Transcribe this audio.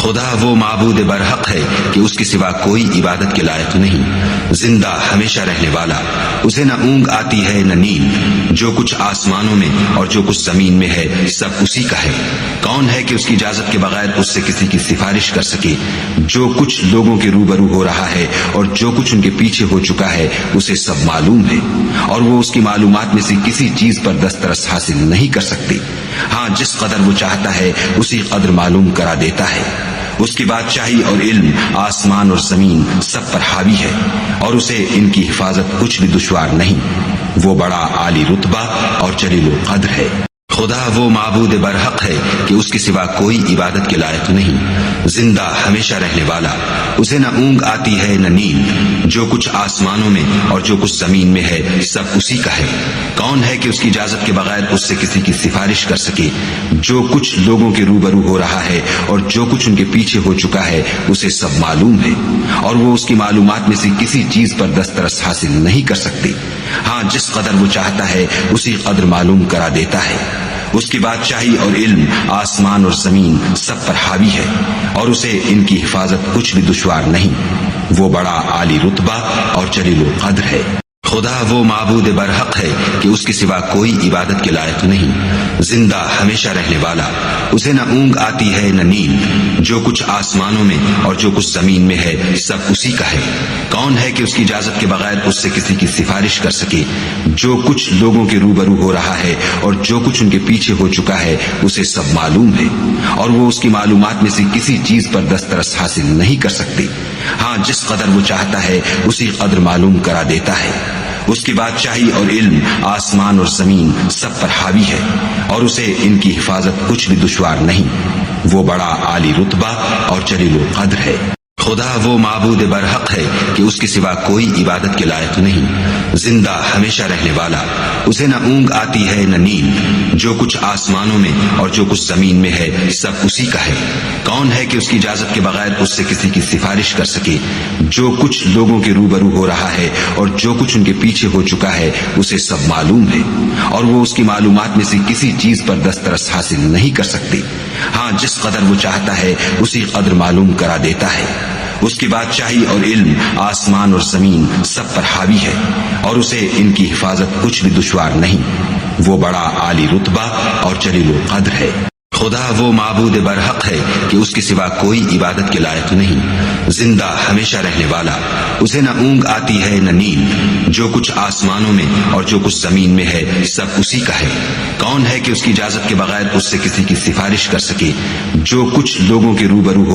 خدا وہ معبود برحق ہے کہ اس کے سوا کوئی عبادت کے لائق نہیں، زندہ ہمیشہ رہنے والا، اسے نہ اونگ آتی ہے نہ نیند، جو کچھ آسمانوں میں اور جو کچھ زمین میں ہے سب اسی کا ہے۔ کون ہے کہ اس کی اجازت کے بغیر اس سے کسی کی سفارش کر سکے؟ جو کچھ لوگوں کے روبرو ہو رہا ہے اور جو کچھ ان کے پیچھے ہو چکا ہے اسے سب معلوم ہے، اور وہ اس کی معلومات میں سے کسی چیز پر دسترس حاصل نہیں کر سکتی۔ ہاں جس قدر وہ چاہتا ہے اسی قدر معلوم کرا دیتا ہے۔ اس کی بادشاہی اور علم آسمان اور زمین سب پر حاوی ہے، اور اسے ان کی حفاظت کچھ بھی دشوار نہیں۔ وہ بڑا عالی رتبہ اور جلیل القدر ہے۔ خدا وہ معبود برحق ہے کہ اس کے سوا کوئی عبادت کے لائق نہیں، زندہ ہمیشہ رہنے والا، اسے نہ اونگ آتی ہے نہ نیند، جو کچھ آسمانوں میں اور جو کچھ زمین میں ہے سب اسی کا ہے۔ کون ہے کہ اس کی اجازت کے بغیر اس سے کسی کی سفارش کر سکے؟ جو کچھ لوگوں کے روبرو ہو رہا ہے اور جو کچھ ان کے پیچھے ہو چکا ہے اسے سب معلوم ہے، اور وہ اس کی معلومات میں سے کسی چیز پر دسترس حاصل نہیں کر سکتی۔ ہاں جس قدر وہ چاہتا ہے اسی قدر معلوم کرا دیتا ہے۔ اس کی بادشاہی اور علم آسمان اور زمین سب پر حاوی ہے، اور اسے ان کی حفاظت کچھ بھی دشوار نہیں۔ وہ بڑا عالی رتبہ اور جلیل القدر ہے۔ خدا وہ معبود برحق ہے کہ اس کے سوا کوئی عبادت کے لائق نہیں، زندہ ہمیشہ رہنے والا، اسے نہ اونگ آتی ہے نہ نیند، جو کچھ آسمانوں میں اور جو کچھ زمین میں ہے سب اسی کا ہے۔ کون ہے کہ اس کی اجازت کے بغیر اس سے کسی کی سفارش کر سکے؟ جو کچھ لوگوں کے روبرو ہو رہا ہے اور جو کچھ ان کے پیچھے ہو چکا ہے اسے سب معلوم ہے، اور وہ اس کی معلومات میں سے کسی چیز پر دسترس حاصل نہیں کر سکتی۔ ہاں جس قدر وہ چاہتا ہے اسی قدر معلوم کرا دیتا ہے۔ اس کی بادشاہی اور علم آسمان اور زمین سب پر حاوی ہے، اور اسے ان کی حفاظت کچھ بھی دشوار نہیں۔ وہ بڑا عالی رتبہ اور جلیل القدر ہے۔ خدا وہ معبود برحق ہے کہ اس کے سوا کوئی عبادت کے لائق نہیں، زندہ ہمیشہ رہنے والا، اسے نہ اونگ آتی ہے نہ نیند، جو کچھ آسمانوں میں اور جو کچھ زمین میں ہے سب اسی کا ہے۔ کون ہے کہ اس کی اجازت کے بغیر اس سے کسی کی سفارش کر سکے؟ جو کچھ لوگوں کے روبرو ہو رہا ہے اور جو کچھ ان کے پیچھے ہو چکا ہے اسے سب معلوم ہے، اور وہ اس کی معلومات میں سے کسی چیز پر دسترس حاصل نہیں کر سکتی۔ ہاں جس قدر وہ چاہتا ہے اسی قدر معلوم کرا دیتا ہے۔ اس کی بادشاہی اور علم آسمان اور زمین سب پر حاوی ہے، اور اسے ان کی حفاظت کچھ بھی دشوار نہیں۔ وہ بڑا عالی رتبہ اور جلیل القدر ہے۔ خدا وہ معبود برحق ہے کہ اس کے سوا کوئی عبادت کے لائق نہیں، زندہ ہمیشہ رہنے والا، اسے نہ اونگ آتی ہے نہ نیند، جو کچھ آسمانوں میں اور جو کچھ زمین میں ہے سب اسی کا ہے۔ کون ہے کہ اس کی اجازت کے بغیر اس سے کسی کی سفارش کر سکے؟ جو کچھ لوگوں کے روبرو ہو